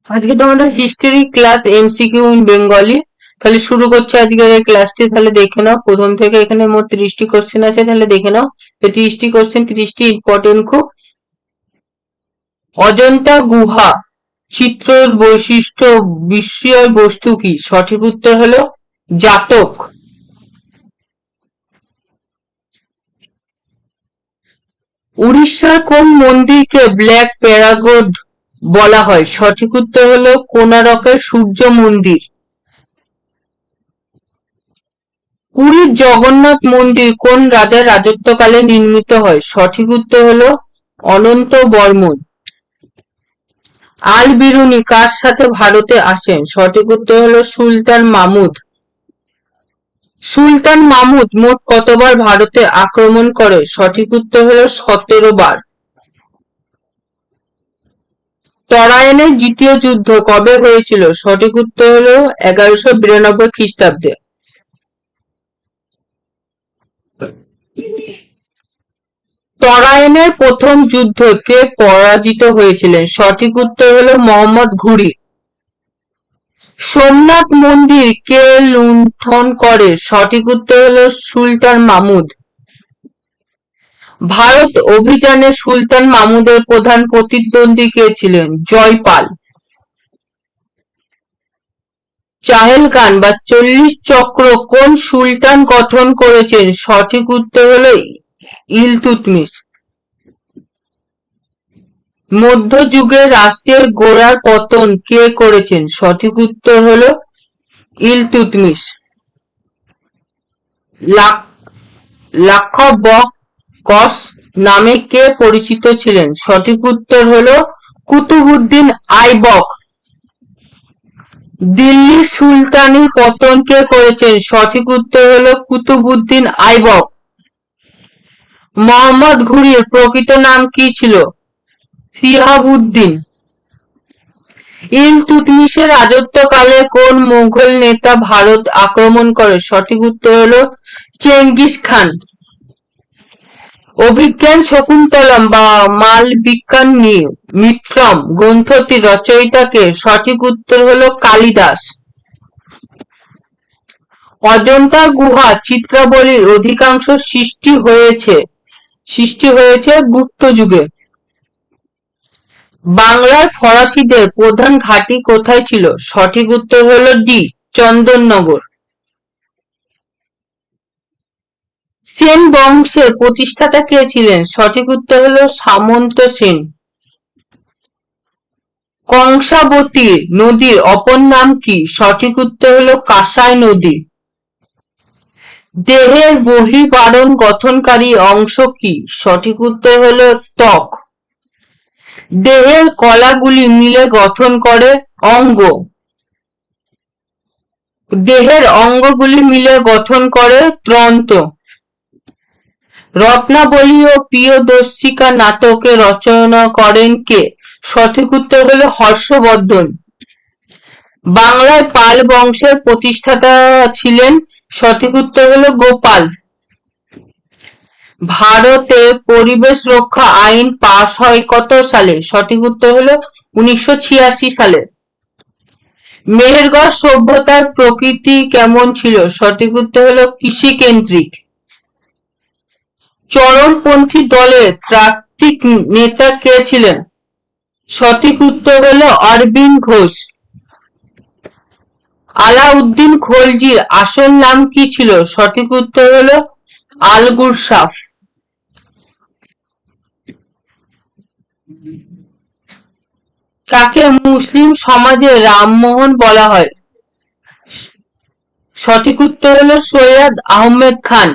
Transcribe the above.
আজকে তোমাদের history class MCQ in Bengali. তাহলে শুরু করছে আজকের এই ক্লাসটি। তাহলে দেখে নাও প্রথম থেকে এখানে মোট 30টি কোশ্চেন আছে। তাহলে দেখে নাও এই 30টি কোশ্চেন 30টি ইম্পর্টেন্ট খুব। অজন্তা গুহা চিত্রের বৈশিষ্ট্য বিস্ময় বস্তু কি? সঠিক উত্তর হলো জাতক। উড়িষ্যার কোন মন্দিরকে ব্ল্যাক প্যারাগড বলা হয়? সঠিক উত্তর হলো কোণারকের সূর্য মন্দির। পুরীর জগন্নাথ মন্দির কোন রাজার রাজত্বকালে নির্মিত হয়? সঠিক উত্তর হলো অনন্ত বর্মন। আল বিরুনি কার সাথে ভারতে আসেন? সঠিক উত্তর হলো সুলতান মাহমুদ। সুলতান মাহমুদ মোট কতবার ভারতে আক্রমণ করে? সঠিক উত্তর হলো 17 বার। তরাইনের দ্বিতীয় যুদ্ধ কবে হয়েছিল? সঠিক উত্তর হলো 1192 খ্রিস্টাব্দে। তরাইনের প্রথম যুদ্ধে কে পরাজিত হয়েছিলেন? সঠিক উত্তর হলো মোহাম্মদ ঘুরি। সোমনাথ মন্দির কে লুণ্ঠন করে? সঠিক উত্তর হলো সুলতান মাহমুদ। ভারত অভিযানে সুলতান মাহমুদের প্রধান প্রতিদ্বন্দ্বী কে ছিলেন? জয়পাল। চাহেলগান বা 40 চক্র কোন সুলতান গঠন করেছেন? সঠিক উত্তর হলো ইলতুৎমিশ। মধ্যযুগের রাষ্ট্রের গোড়ার পতন কে করেছেন? সঠিক উত্তর হলো ইলতুৎমিশ। লাক্ষবকশ নামে কে পরিচিত ছিলেন? সঠিক উত্তর হলো কুতুবউদ্দিন আইবক। দিল্লি সুলতানির পতন কে করেছেন? সঠিক উত্তর হলো কুতুবউদ্দিন আইবক। মোহাম্মদ ঘুরির প্রকৃত নাম কি ছিল? শিহাবুদ্দিন। ইলতুৎমিশের রাজত্বকালে কোন মুঘল নেতা ভারত আক্রমণ করে? সঠিক উত্তর হলো চেঙ্গিস খান। অভিজ্ঞান শকুন্তলম বা মালবিকান মিত্রম গ্রন্থটির রচয়িতা কে? সঠিক উত্তর হলো কালিদাস। অজন্তা গুহা চিত্রাবলীর অধিকাংশ সৃষ্টি হয়েছে গুপ্ত যুগে। বাংলার ফরাসিদের প্রধান ঘাঁটি কোথায় ছিল? সঠিক উত্তর হলো ডি চন্দননগর। সেন বংশের প্রতিষ্ঠাতা কে ছিলেন? সঠিক উত্তর হলো সামন্ত সেন। কংসাবতী নদীর অপর নাম কি? সঠিক উত্তর হলো কাঁসাই নদী। দেহের বহির্বারণ গঠনকারী অংশ কি? সঠিক উত্তর হলো ত্বক। দেহের কলাগুলি মিলে গঠন করে অঙ্গ। দেহের অঙ্গগুলি মিলে গঠন করে তন্ত্র। রত্নাবলী ও প্রিয়দর্শিকা নাটকে রচনা করেন কে? সঠিক উত্তর হলো হর্ষবর্ধন। বাংলায় পাল বংশের প্রতিষ্ঠাতা ছিলেন? সঠিক উত্তর হলো গোপাল। ভারতে পরিবেশ রক্ষা আইন পাস হয় কত সালে? সঠিক উত্তর হলো 1986 সালে। মেহেরগড় সভ্যতার প্রকৃতি কেমন ছিল? সঠিক উত্তর হলো কৃষিকেন্দ্রিক। চরমপন্থী দলের তাত্ত্বিক নেতা কে ছিলেন? সঠিক উত্তর হলো অরবিন্দ ঘোষ। আলাউদ্দিন খলজির আসল নাম কি ছিল? সঠিক উত্তর হলো আলগুরসাফ। কাকে মুসলিম সমাজে রামমোহন বলা হয়? সঠিক উত্তর হলো সৈয়দ আহমেদ খান।